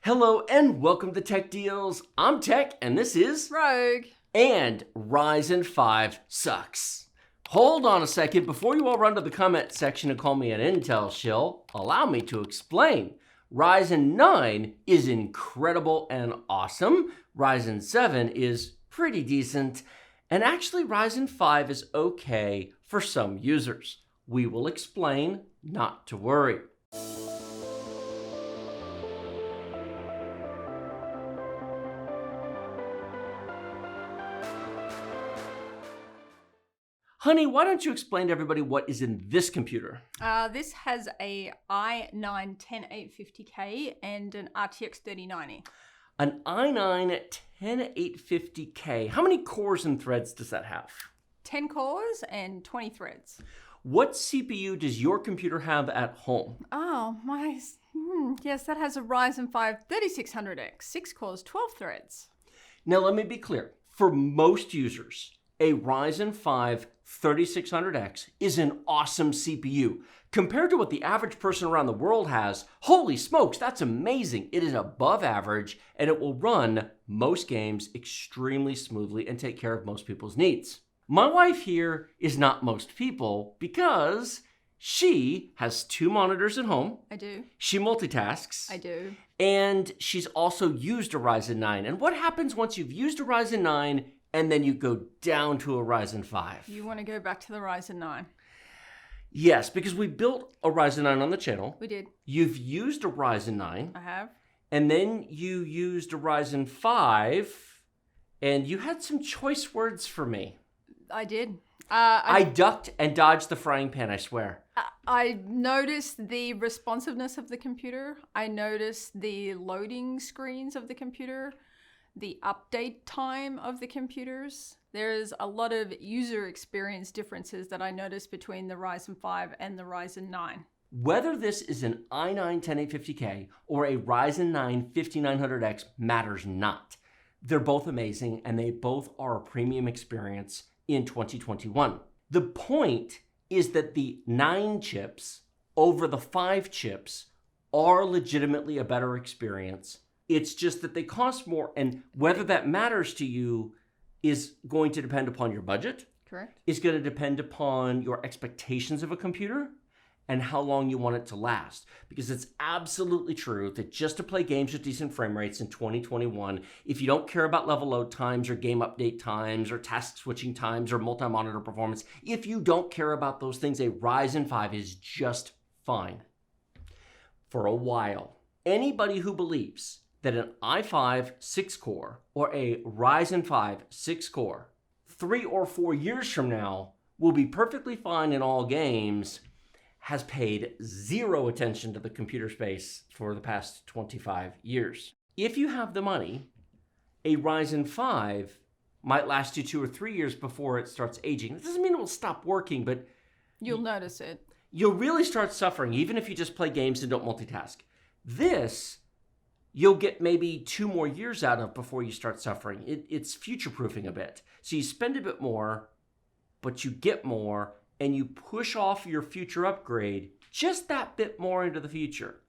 Hello and welcome to Tech Deals. I'm Tech and this is Rogue. And Ryzen 5 sucks. Hold on a second. Before you all run to the comment section and call me an Intel shill, allow me to explain. Ryzen 9 is incredible and awesome. Ryzen 7 is pretty decent. And actually Ryzen 5 is okay for some users. We will explain, not to worry. Honey, why don't you explain to everybody what is in this computer? This has a i9 10850K and an RTX 3090. An i9 10850K. How many cores and threads does that have? 10 cores and 20 threads. What CPU does your computer have at home? Oh, yes, that has a Ryzen 5 3600X, 6 cores, 12 threads. Now, let me be clear. For most users, a Ryzen 5 3600X is an awesome CPU. Compared to what the average person around the world has, holy smokes, that's amazing. It is above average and it will run most games extremely smoothly and take care of most people's needs. My wife here is not most people because she has 2 monitors at home. I do. She multitasks. I do. And she's also used a Ryzen 9. And what happens once you've used a Ryzen 9 and then you go down to a Ryzen 5? You want to go back to the Ryzen 9. Yes, because we built a Ryzen 9 on the channel. We did. You've used a Ryzen 9. I have. And then you used a Ryzen 5, and you had some choice words for me. I did. I ducked and dodged the frying pan, I swear. I noticed the responsiveness of the computer. I noticed the loading screens of the computer, the update time of the computers. There's a lot of user experience differences that I noticed between the Ryzen 5 and the Ryzen 9. Whether this is an i9 10850K or a Ryzen 9 5900X matters not. They're both amazing and they both are a premium experience in 2021. The point is that the 9 chips over the 5 chips are legitimately a better experience. It's just that they cost more, and whether that matters to you is going to depend upon your budget. Correct. It's going to depend upon your expectations of a computer and how long you want it to last. Because it's absolutely true that just to play games with decent frame rates in 2021, if you don't care about level load times or game update times or task switching times or multi-monitor performance, if you don't care about those things, a Ryzen 5 is just fine for a while. Anybody who believes that an i5 6-core or a Ryzen 5 6-core 3 or 4 years from now will be perfectly fine in all games has paid zero attention to the computer space for the past 25 years. If you have the money, a Ryzen 5 might last you 2 or 3 years before it starts aging. That doesn't mean it will stop working, but You'll notice it. You'll really start suffering, even if you just play games and don't multitask. This, you'll get maybe 2 more years out of before you start suffering. It's future-proofing a bit. So you spend a bit more, but you get more, and you push off your future upgrade just that bit more into the future.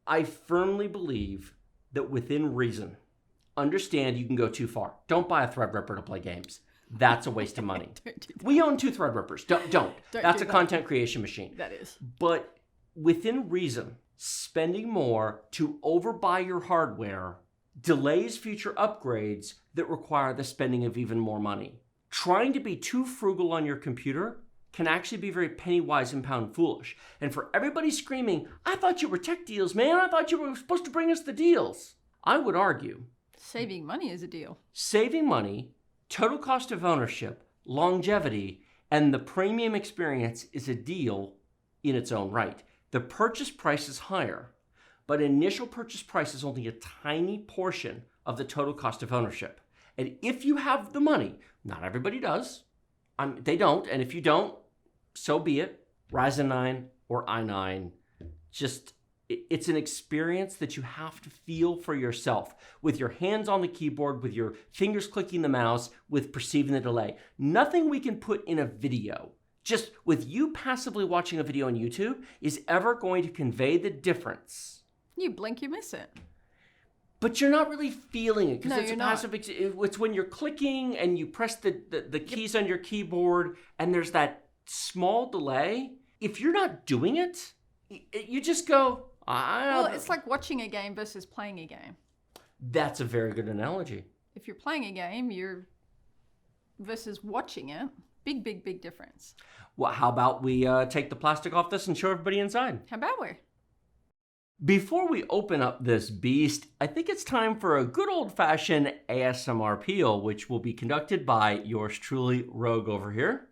I firmly believe that within reason, understand you can go too far. Don't buy a Threadripper to play games. That's a waste of money. Don't do that. We own 2 Threadrippers. Don't. That's do a that. content creation machine. That is. But within reason, spending more to overbuy your hardware delays future upgrades that require the spending of even more money. Trying to be too frugal on your computer can actually be very penny wise and pound foolish. And for everybody screaming, I thought you were Tech Deals, man. I thought you were supposed to bring us the deals. I would argue Saving money is a deal. saving money, total cost of ownership, longevity, and the premium experience is a deal in its own right. The purchase price is higher, but initial purchase price is only a tiny portion of the total cost of ownership. And if you have the money, not everybody does, they don't, and if you don't, so be it. Ryzen 9 or i9, it's an experience that you have to feel for yourself, with your hands on the keyboard, with your fingers clicking the mouse, with perceiving the delay. Nothing we can put in a video, just with you passively watching a video on YouTube, is ever going to convey the difference. You blink, you miss it. but you're not really feeling it because No, it's a you're not. passive. It's when you're clicking and you press the keys on your keyboard and there's that small delay. If you're not doing it, you just go, Well, it's like watching a game versus playing a game. That's a very good analogy. If you're playing a game, you're versus watching it, big difference. Well, how about we take the plastic off this and show everybody inside? How about we? Before we open up this beast, I think it's time for a good old-fashioned ASMR peel, which will be conducted by yours truly, Rogue, over here.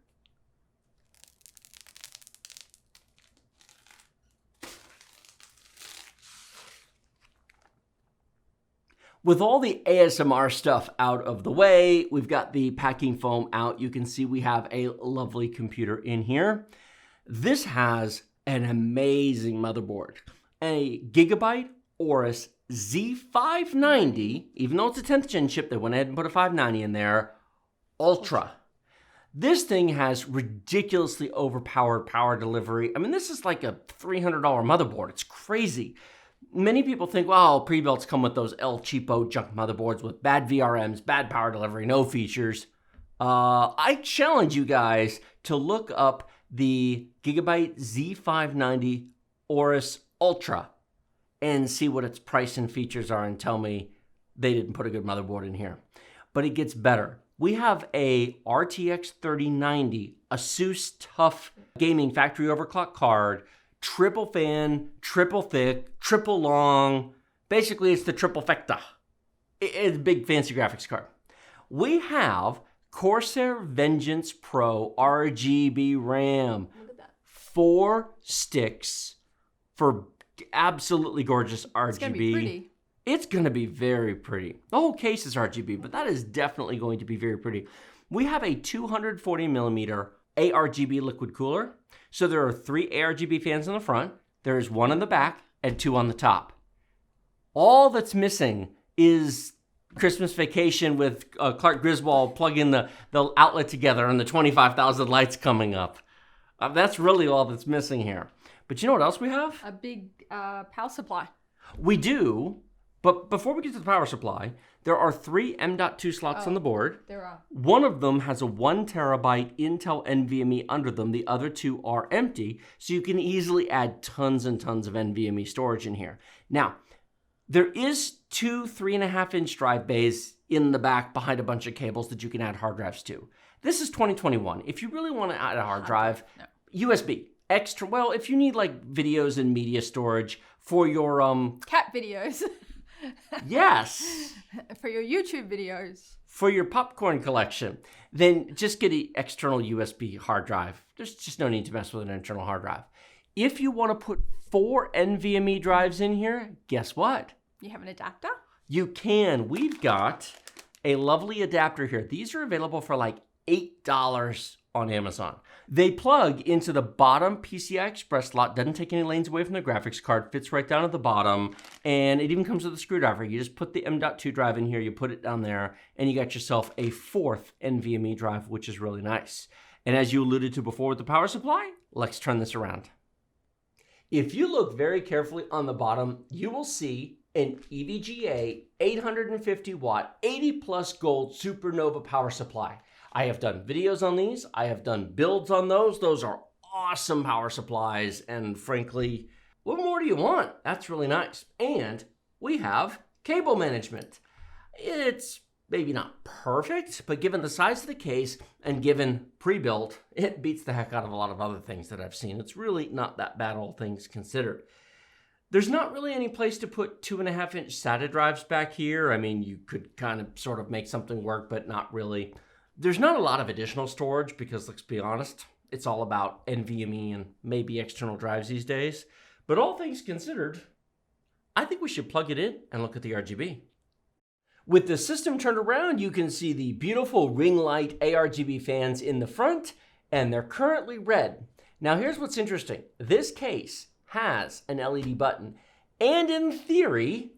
With all the ASMR stuff out of the way, we've got the packing foam out. You can see we have a lovely computer in here. This has an amazing motherboard. A Gigabyte Aorus Z590, even though it's a 10th gen chip, they went ahead and put a 590 in there, Ultra. This thing has ridiculously overpowered power delivery. I mean, this is like a $300 motherboard. It's crazy. Many people think, well, pre-builts come with those El Cheapo junk motherboards with bad VRMs, bad power delivery, no features. I challenge you guys to look up the Gigabyte Z590 Aorus Ultra and see what its price and features are and tell me they didn't put a good motherboard in here. But it gets better. We have a RTX 3090 Asus TUF gaming factory overclock card, triple fan, triple thick, triple long. Basically, it's the trifecta. It's a big fancy graphics card. We have Corsair Vengeance Pro RGB RAM. Look at that. 4 sticks for absolutely gorgeous RGB. It's gonna be pretty. It's going to be very pretty. The whole case is RGB, but that is definitely going to be very pretty. We have a 240 millimeter ARGB liquid cooler. So there are 3 ARGB fans in the front, there's 1 in the back, and 2 on the top. All that's missing is Christmas Vacation with Clark Griswold plugging the outlet together and the 25,000 lights coming up. That's really all that's missing here. But you know what else we have? A big power supply. We do, but before we get to the power supply, there are 3 M.2 slots on the board. There are. One of them has a 1 terabyte Intel NVMe under them. The other 2 are empty, so you can easily add tons and tons of NVMe storage in here. Now, there is 2 3.5-inch drive bays in the back behind a bunch of cables that you can add hard drives to. This is 2021. If you really want to add a hard drive, no. USB. Extra, well, if you need like videos and media storage for your cat videos. Yes. For your YouTube videos. For your popcorn collection, then just get an external USB hard drive. There's just no need to mess with an internal hard drive. If you want to put 4 NVMe drives in here, guess what? You have an adapter? You can. We've got a lovely adapter here. These are available for like $8 on Amazon. They plug into the bottom PCI Express slot, doesn't take any lanes away from the graphics card, fits right down at the bottom, and it even comes with a screwdriver. You just put the M.2 drive in here, you put it down there, and you got yourself a 4th NVMe drive, which is really nice. And as you alluded to before with the power supply, let's turn this around. If you look very carefully on the bottom, you will see an EVGA 850 watt, 80 plus gold supernova power supply. I have done videos on these. I have done builds on those. Those are awesome power supplies. And frankly, what more do you want? That's really nice. And we have cable management. It's maybe not perfect, but given the size of the case and given pre-built, it beats the heck out of a lot of other things that I've seen. It's really not that bad, all things considered. There's not really any place to put 2.5-inch SATA drives back here. I mean, you could kind of sort of make something work, but not really. There's not a lot of additional storage because, let's be honest, it's all about NVMe and maybe external drives these days. But all things considered, I think we should plug it in and look at the RGB. With the system turned around, you can see the beautiful ring light ARGB fans in the front, and they're currently red. Now here's what's interesting. This case has an LED button, and in theory,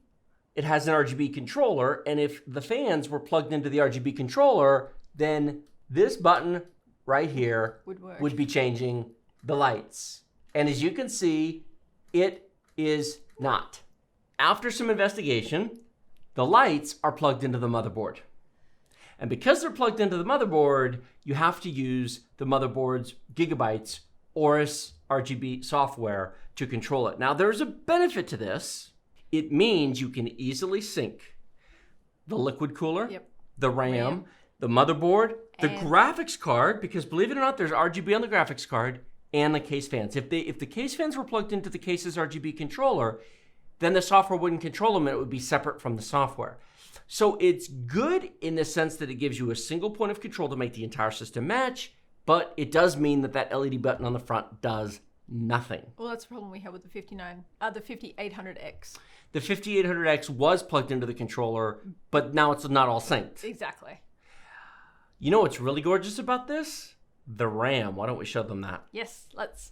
it has an RGB controller, and if the fans were plugged into the RGB controller, then this button right here would be changing the lights. And as you can see, it is not. After some investigation, The lights are plugged into the motherboard. And because they're plugged into the motherboard, you have to use the motherboard's gigabytes Aorus RGB software to control it. Now, there's a benefit to this. It means you can easily sync the liquid cooler, the RAM, the motherboard, the graphics card, because believe it or not, there's RGB on the graphics card, and the case fans. If the case fans were plugged into the case's RGB controller, then the software wouldn't control them and it would be separate from the software. So it's good in the sense that it gives you a single point of control to make the entire system match, but it does mean that that LED button on the front does nothing. Well, that's the problem we have with the 5800X. The 5800X was plugged into the controller, but now it's not all synced. Exactly. You know what's really gorgeous about this? The RAM. Why don't we show them that? Yes, let's.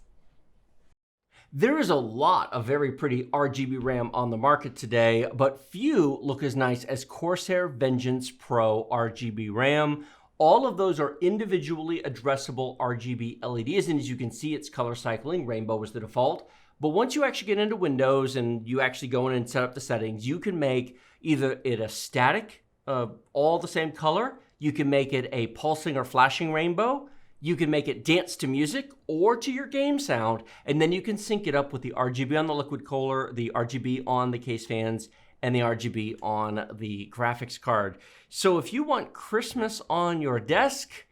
There is a lot of very pretty RGB RAM on the market today, but few look as nice as Corsair Vengeance Pro RGB RAM. All of those are individually addressable RGB LEDs, and as you can see, it's color cycling. Rainbow is the default. But once you actually get into Windows and you actually go in and set up the settings, you can make either it a static, all the same color. You can make it a pulsing or flashing rainbow. You can make it dance to music or to your game sound, and then you can sync it up with the RGB on the liquid cooler, the RGB on the case fans, and the RGB on the graphics card. So if you want Christmas on your desk,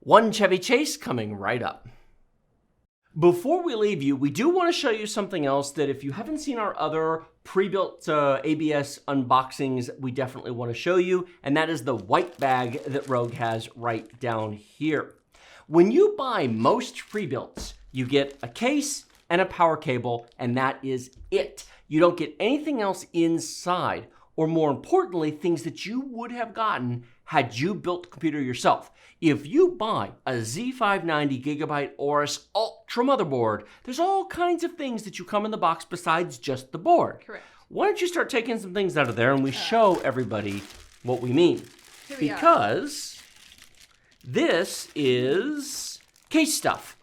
one Chevy Chase coming right up. Before we leave you, we do want to show you something else that if you haven't seen our other pre-built ABS unboxings, we definitely want to show you, and that is the white bag that Rogue has right down here. When you buy most pre-builts, you get a case and a power cable, and that is it. You don't get anything else inside, or more importantly, things that you would have gotten had you built the computer yourself. If you buy a Z590 gigabyte Aorus Ultra motherboard, there's all kinds of things that you come in the box besides just the board. Correct. Why don't you start taking some things out of there and we show everybody what we mean? Because this is case stuff.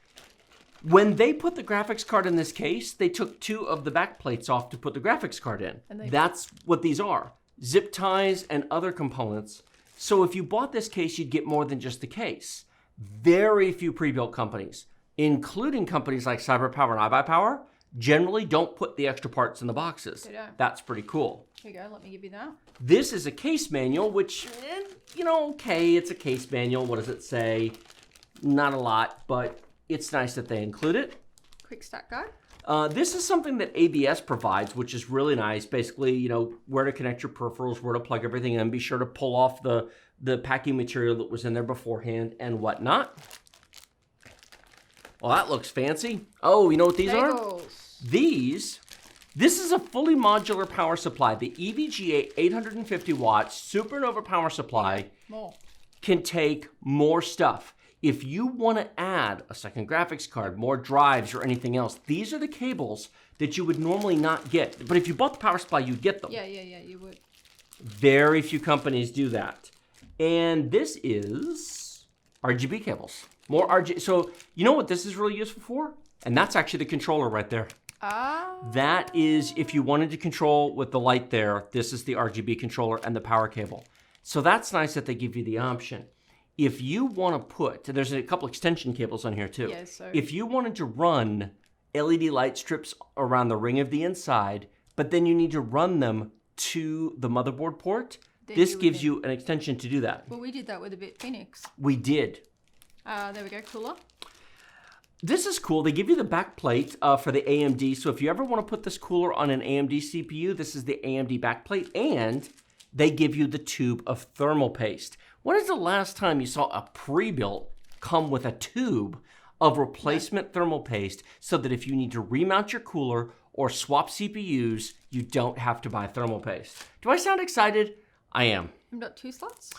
When they put the graphics card in this case, they took two of the back plates off to put the graphics card in. That's what these are. Zip ties and other components. So if you bought this case, you'd get more than just the case. Very few pre-built companies, including companies like CyberPower and iBuyPower, generally don't put the extra parts in the boxes. They don't. That's pretty cool. Here you go, let me give you that. This is a case manual, which, okay, it's a case manual. What does it say? Not a lot, but it's nice that they include it. Quick start guide. This is something that ABS provides, which is really nice. Basically, where to connect your peripherals, where to plug everything in. Be sure to pull off the packing material that was in there beforehand and whatnot. Well, that looks fancy. Oh, you know what these are? This is a fully modular power supply. The EVGA 850 watts Supernova power supply can take more stuff. If you want to add a second graphics card, more drives, or anything else, these are the cables that you would normally not get. But if you bought the power supply, you'd get them. Yeah, you would. Very few companies do that. And this is RGB cables. More RGB. So you know what this is really useful for? And that's actually the controller right there. That is, if you wanted to control with the light there, this is the RGB controller and the power cable. So that's nice that they give you the option. If you want to put, there's a couple extension cables on here too. Yeah, so if you wanted to run LED light strips around the ring of the inside, but then you need to run them to the motherboard port, this gives you an extension to do that. Well, we did that with a Bitfinex. We did. There we go, cooler. This is cool. They give you the back plate for the AMD. So if you ever want to put this cooler on an AMD CPU, this is the AMD back plate. And they give you the tube of thermal paste. When is the last time you saw a pre-built come with a tube of replacement thermal paste so that if you need to remount your cooler or swap CPUs, you don't have to buy thermal paste? Do I sound excited? I am. M.2 slots?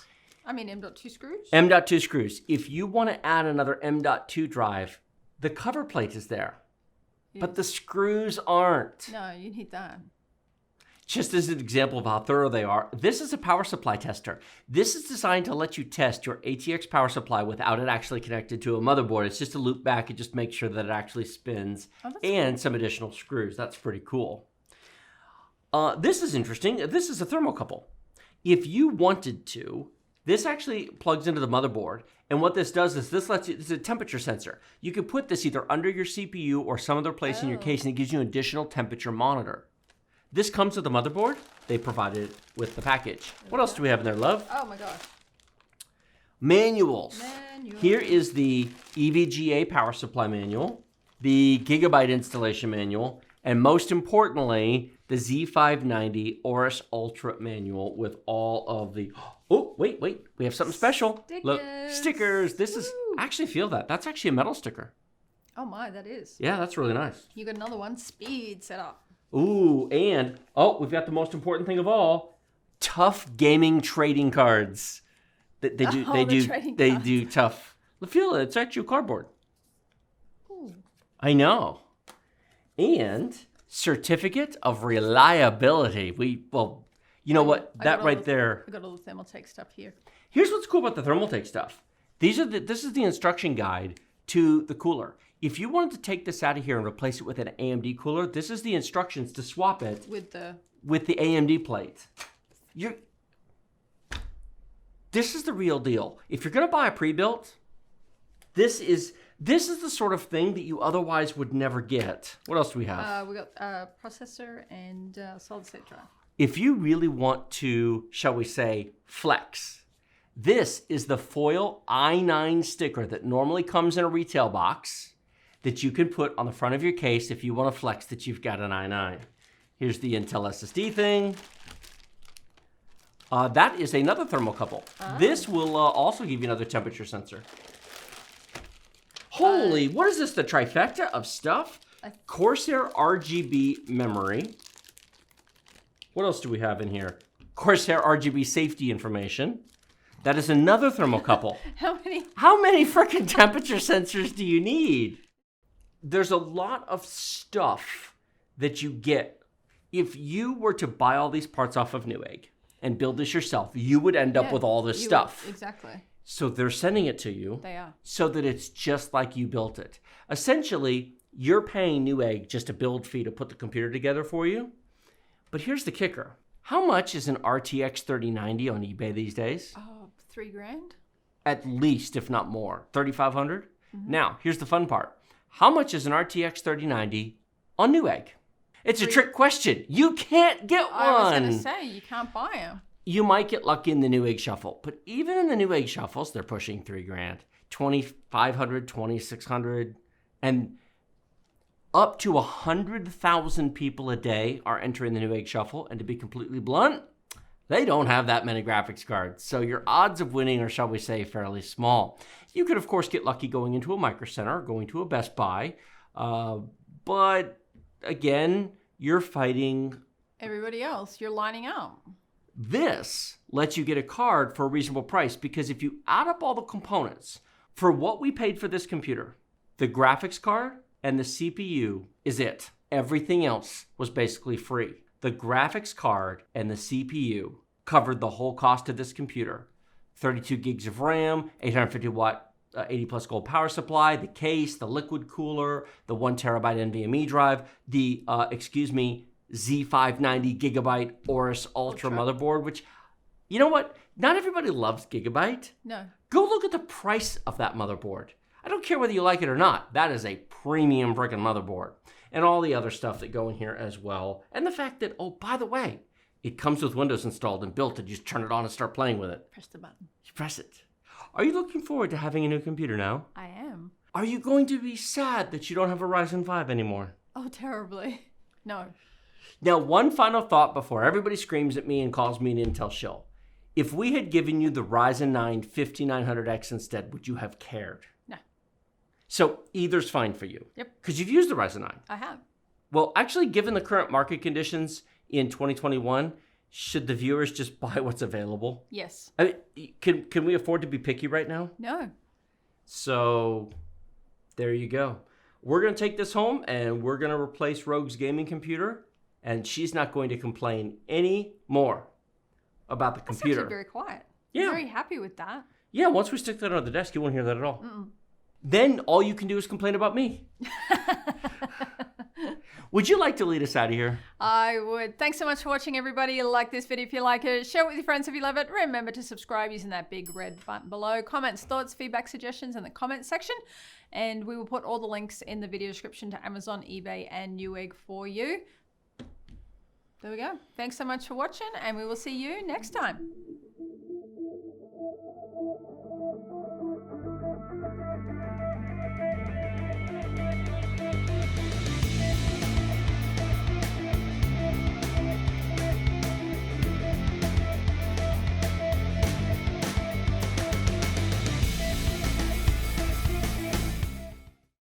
I mean M.2 screws? M.2 screws. If you want to add another M.2 drive, the cover plate is there, but the screws aren't. No, you need that. Just as an example of how thorough they are, this is a power supply tester. This is designed to let you test your ATX power supply without it actually connected to a motherboard. It's just a loop back and just make sure that it actually spins, and some additional screws. That's pretty cool. This is interesting. This is a thermocouple. If you wanted to, this actually plugs into the motherboard. And what this does is this lets you, this is a temperature sensor. You can put this either under your CPU or some other place in your case, and it gives you an additional temperature monitor. This comes with the motherboard. They provided it with the package. What else do we have in there, love? Oh my gosh. Manuals. Here is the EVGA power supply manual, the Gigabyte installation manual, and most importantly, the Z590 Aorus Ultra manual with all of the... Oh, wait. We have something special. Stickers. Look, stickers. This is... Actually feel that. That's actually a metal sticker. Oh my, that is. Yeah, that's really nice. You got another one. Speed setup. Ooh, and... Oh, we've got the most important thing of all. Tough gaming trading cards. They do tough. Feel it. It's actually cardboard. Ooh. I know. And certificate of reliability. You know what? That right there. I got all the Thermaltake stuff here. Here's what's cool about the Thermaltake stuff. This is the instruction guide to the cooler. If you wanted to take this out of here and replace it with an AMD cooler, this is the instructions to swap it with the AMD plate. This is the real deal. If you're going to buy a pre-built, this is the sort of thing that you otherwise would never get. What else do we have? We got processor and solid state drive. If you really want to, shall we say, flex, this is the foil i9 sticker that normally comes in a retail box that you can put on the front of your case if you want to flex that you've got an i9. Here's the Intel SSD thing. That is another thermocouple. This will also give you another temperature sensor. Holy, what is this, the trifecta of stuff? Corsair RGB memory. What else do we have in here? Corsair RGB safety information. That is another thermocouple. How many freaking temperature sensors do you need? There's a lot of stuff that you get. If you were to buy all these parts off of Newegg and build this yourself, you would end up with all this stuff. Exactly. So they're sending it to you. They are. So that it's just like you built it. Essentially, you're paying Newegg just a build fee to put the computer together for you. But here's the kicker. How much is an RTX 3090 on eBay these days? Oh, $3,000? At least, if not more. 3,500? Now, here's the fun part. How much is an RTX 3090 on Newegg? It's a trick question. You can't get one. I was going to say, you can't buy them. You might get lucky in the Newegg Shuffle, but even in the Newegg Shuffles, they're pushing $3,000, 2,500, 2,600, and up to 100,000 people a day are entering the Newegg Shuffle. And to be completely blunt, they don't have that many graphics cards. So your odds of winning are, shall we say, fairly small. You could, of course, get lucky going into a Micro Center or going to a Best Buy. But again, you're fighting everybody else. You're lining up. This lets you get a card for a reasonable price because if you add up all the components for what we paid for this computer, the graphics card and the CPU is it. Everything else was basically free. The graphics card and the CPU covered the whole cost of this computer. 32 gigs of RAM, 850 watt 80 plus gold power supply, the case, the liquid cooler, the 1 terabyte NVMe drive, the, Z590 Gigabyte Aorus Ultra motherboard, which, you know what? Not everybody loves Gigabyte. No. Go look at the price of that motherboard. I don't care whether you like it or not. That is a premium freaking motherboard. And all the other stuff that go in here as well. And the fact that, oh, by the way, it comes with Windows installed and built, and you just turn it on and start playing with it. Press the button. You press it. Are you looking forward to having a new computer now? I am. Are you going to be sad that you don't have a Ryzen 5 anymore? Oh, terribly. No. Now, one final thought before everybody screams at me and calls me an Intel shill. If we had given you the Ryzen 9 5900X instead, would you have cared? No. So either's fine for you. Yep. Because you've used the Ryzen 9. I have. Well, actually, given the current market conditions in 2021, should the viewers just buy what's available? Yes. I mean, can we afford to be picky right now? No. So there you go. We're going to take this home and we're going to replace Rogue's gaming computer. And she's not going to complain any more about the computer. That's actually very quiet. Yeah. I'm very happy with that. Yeah, once we stick that on the desk, you won't hear that at all. Then all you can do is complain about me. Would you like to lead us out of here? I would. Thanks so much for watching, everybody. Like this video if you like it. Share it with your friends if you love it. Remember to subscribe using that big red button below. Comments, thoughts, feedback, suggestions in the comments section. And we will put all the links in the video description to Amazon, eBay, and Newegg for you. There we go. Thanks so much for watching, and we will see you next time.